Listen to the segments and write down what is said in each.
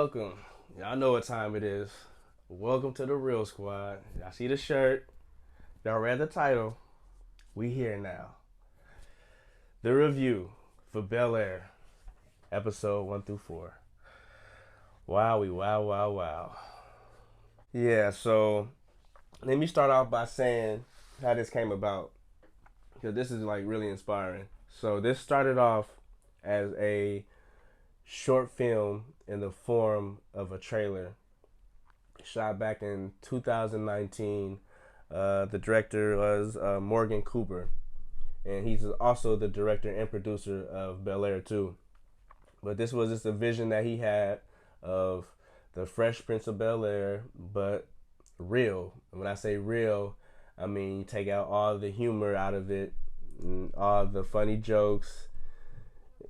welcome. Y'all know what time it is. Welcome to the Real Squad. Y'all see the shirt. Y'all read the title. We here now. The review for Bel Air, episode 1 through 4. Wowie, wow, wow, wow. Yeah, so let me start off by saying how this came about, because this is like really inspiring. So this started off as a short film in the form of a trailer shot back in 2019. The director was Morgan Cooper, and he's also the director and producer of Bel Air too. But this was just a vision that he had of the Fresh Prince of Bel Air, but real. And when I say real, I mean you take out all the humor out of it, and all the funny jokes,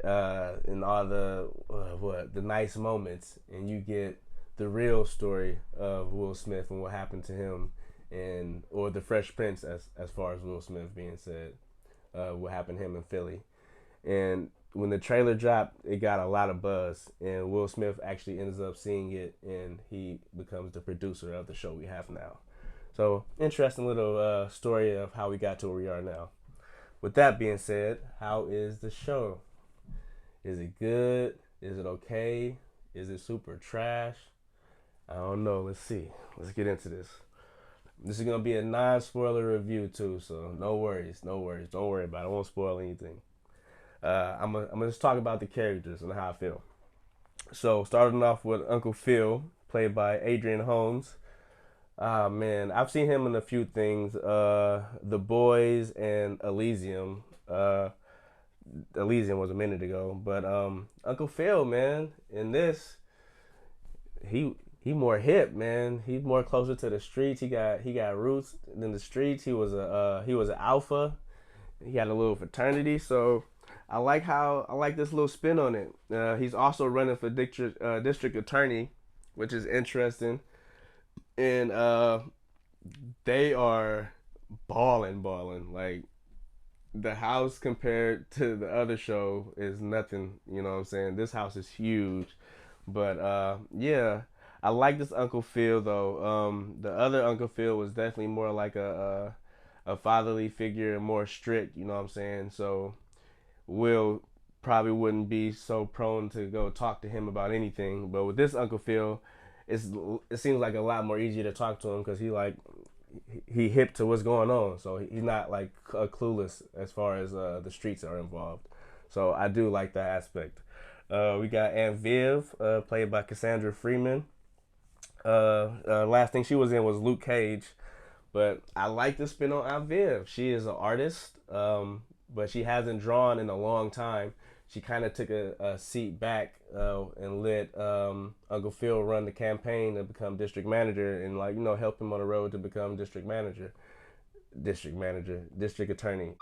and all the nice moments, and you get the real story of Will Smith and what happened to him, and or the Fresh Prince, as far as Will Smith being said, what happened to him in Philly. And when the trailer dropped, it got a lot of buzz, and Will Smith actually ends up seeing it, and he becomes the producer of the show we have now. So interesting little story of how we got to where we are now. With that being said, how is the show? Is it good? Is it okay? Is it super trash? I don't know. Let's see. Let's get into this. This is gonna be a non-spoiler review too, so no worries, no worries. Don't worry about it. I won't spoil anything. I'm gonna just talk about the characters and how I feel. So starting off with Uncle Phil, played by Adrian Holmes. Ah man, I've seen him in a few things. The Boys and Elysium. Elysium was a minute ago, but Uncle Phil, man, in this, he more hip, man. He's more closer to the streets. He got roots than the streets. He was an alpha. He had a little fraternity, so I like this little spin on it. He's also running for district attorney, which is interesting, and they are balling like the house compared to the other show is nothing. You know what I'm saying? This house is huge, but yeah, I like this Uncle Phil though. The other Uncle Phil was definitely more like a fatherly figure and more strict. You know what I'm saying? So Will probably wouldn't be so prone to go talk to him about anything. But with this Uncle Phil, it seems like a lot more easier to talk to him because he hip to what's going on, so he's not like clueless as far as the streets are involved. So I do like that aspect. We got Aunt Viv, played by Cassandra Freeman. Last thing she was in was Luke Cage, but I like the spin on Aunt Viv. She is an artist, but she hasn't drawn in a long time. She kind of took a seat back and let Uncle Phil run the campaign to become district manager, and like help him on the road to become district attorney.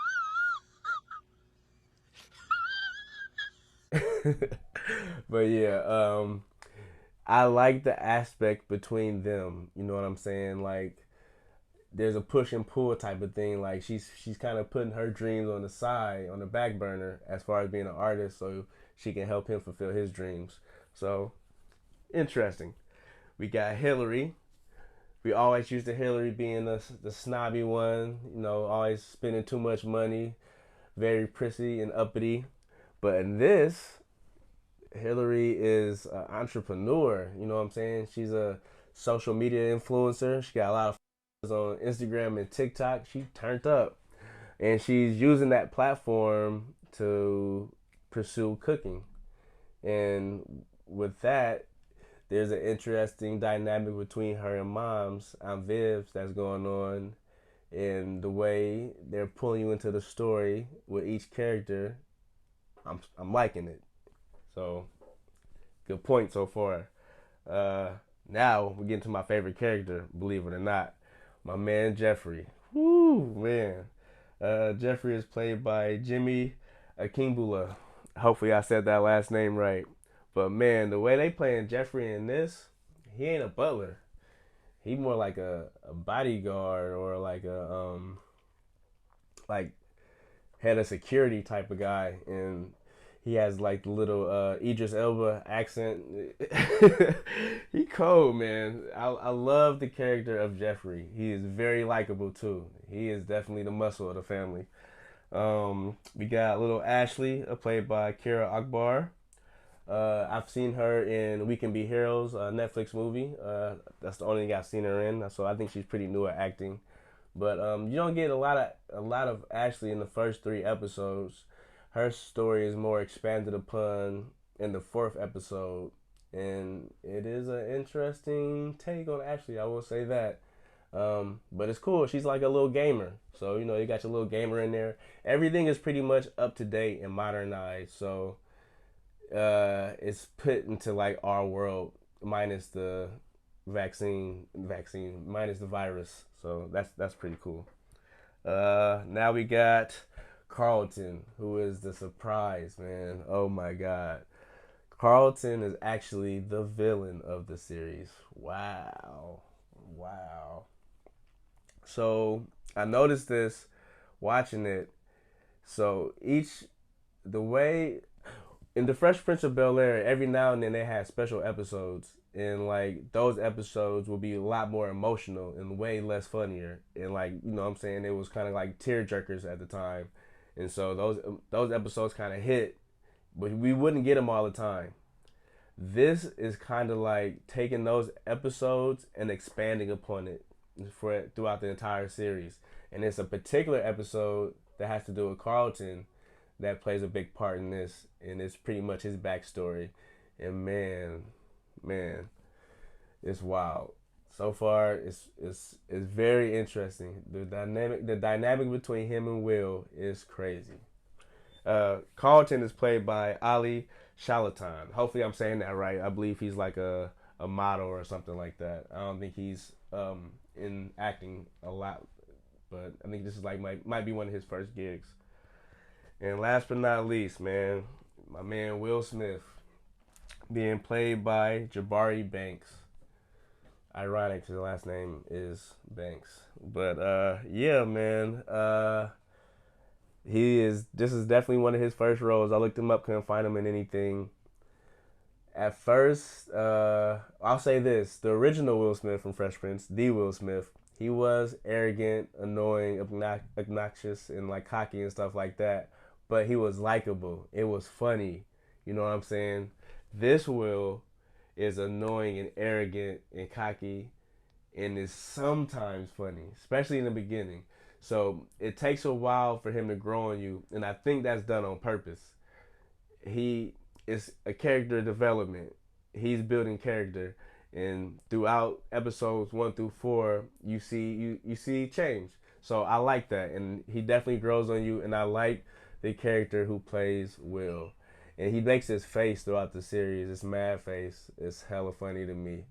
But yeah, I like the aspect between them. You know what I'm saying? Like there's a push and pull type of thing. Like she's kind of putting her dreams on the side, on the back burner, as far as being an artist, so she can help him fulfill his dreams. So interesting. We got Hillary. We always used to Hillary being the snobby one, always spending too much money, very prissy and uppity. But in this, Hillary is an entrepreneur. You know what I'm saying? She's a social media influencer. She got a lot of on Instagram and TikTok. She turned up, and she's using that platform to pursue cooking. And with that, there's an interesting dynamic between her and mom's Aunt Viv's that's going on, and the way they're pulling you into the story with each character. I'm liking it. So good point so far. Now we get into my favorite character, believe it or not, my man Jeffrey. Woo man. Jeffrey is played by Jimmy Akimbula. Hopefully I said that last name right. But man, the way they playing Jeffrey in this, he ain't a butler. He more like a bodyguard, or like a like head of security type of guy. And He has like the little Idris Elba accent. He cold, man. I love the character of Jeffrey. He is very likable too. He is definitely the muscle of the family. We got little Ashley, played by Kira Akbar. I've seen her in We Can Be Heroes, a Netflix movie. That's the only thing I've seen her in, so I think she's pretty new at acting. But you don't get a lot of Ashley in the first 3 episodes. Her story is more expanded upon in the fourth episode, and it is an interesting take on Ashley. I will say that. But it's cool. She's like a little gamer, so you got your little gamer in there. Everything is pretty much up to date and modernized. So it's put into like our world minus the vaccine minus the virus. So that's pretty cool. Now we got Carlton, who is the surprise, man. Oh my god. Carlton is actually the villain of the series. Wow. Wow. So I noticed this watching it. So the way in the Fresh Prince of Bel Air, every now and then they had special episodes, and like those episodes will be a lot more emotional and way less funnier, and like what I'm saying, it was kind of like tear jerkers at the time, and so those episodes kind of hit, but we wouldn't get them all the time. This is kind of like taking those episodes and expanding upon it throughout the entire series, and it's a particular episode that has to do with Carlton that plays a big part in this, and it's pretty much his backstory. And man, it's wild. So far, it's very interesting. The dynamic between him and Will is crazy. Carlton is played by Ali Shalatan. Hopefully, I'm saying that right. I believe he's like a model or something like that. I don't think he's in acting a lot, but I think this is like might be one of his first gigs. And last but not least, man, my man Will Smith, being played by Jabari Banks. Ironic, his last name is Banks. But yeah, man. This is definitely one of his first roles. I looked him up, couldn't find him in anything. At first, I'll say this: the original Will Smith from Fresh Prince, the Will Smith, he was arrogant, annoying, obnoxious, and like cocky and stuff like that. But he was likable. It was funny. You know what I'm saying? This Will is annoying and arrogant and cocky, and is sometimes funny, especially in the beginning. So it takes a while for him to grow on you, and I think that's done on purpose. He is a character development. He's building character, and throughout episodes 1 through 4, you see change. So I like that, and he definitely grows on you. And I like the character who plays Will, and he makes his face throughout the series. This mad face is hella funny to me.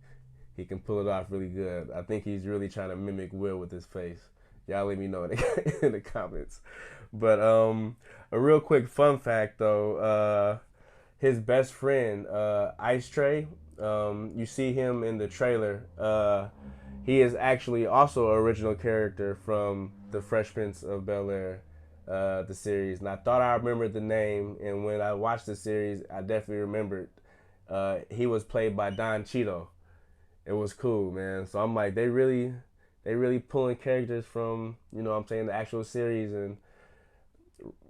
He can pull it off really good. I think he's really trying to mimic Will with his face. Y'all let me know in the comments. But a real quick fun fact though, his best friend, Ice Tray, you see him in the trailer. He is actually also an original character from the Fresh Prince of Bel Air, the series. And I thought I remembered the name, and when I watched the series, I definitely remembered. He was played by Don Cheadle. It was cool, man. So I'm like, they really pulling characters from, what I'm saying, the actual series, and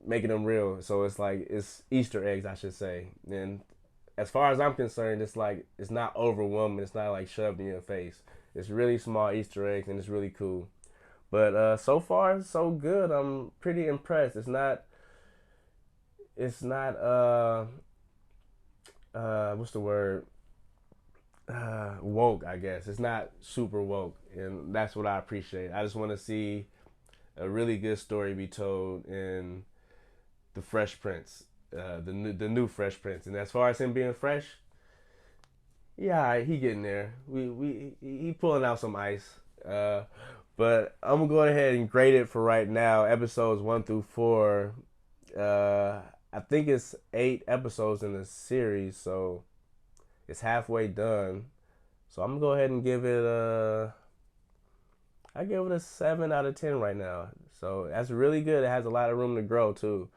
making them real. So it's like, it's Easter eggs, I should say. And as far as I'm concerned, it's like, it's not overwhelming. It's not like shoved in your face. It's really small Easter eggs, and it's really cool. But so far, so good. I'm pretty impressed. It's not what's the word? Woke, I guess. It's not super woke, and that's what I appreciate. I just want to see a really good story be told in the Fresh Prince, the new Fresh Prince. And as far as him being fresh, yeah, he getting there. He pulling out some ice. But I'm gonna go ahead and grade it for right now. Episodes 1 through 4. I think it's 8 episodes in the series, so it's halfway done. So I'm gonna go ahead and I give it a 7 out of 10 right now. So that's really good. It has a lot of room to grow too.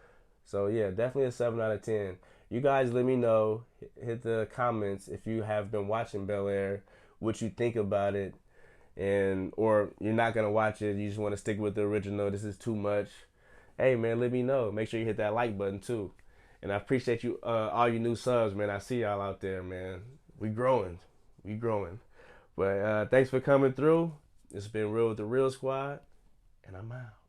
So yeah, definitely a 7 out of 10. You guys let me know. Hit the comments if you have been watching Bel Air, what you think about it, and or you're not gonna watch it. You just want to stick with the original. This is too much. Hey man, let me know. Make sure you hit that like button too. And I appreciate you, all you new subs, man. I see y'all out there, man. We growing, we growing. But thanks for coming through. It's been real with the Real Squad, and I'm out.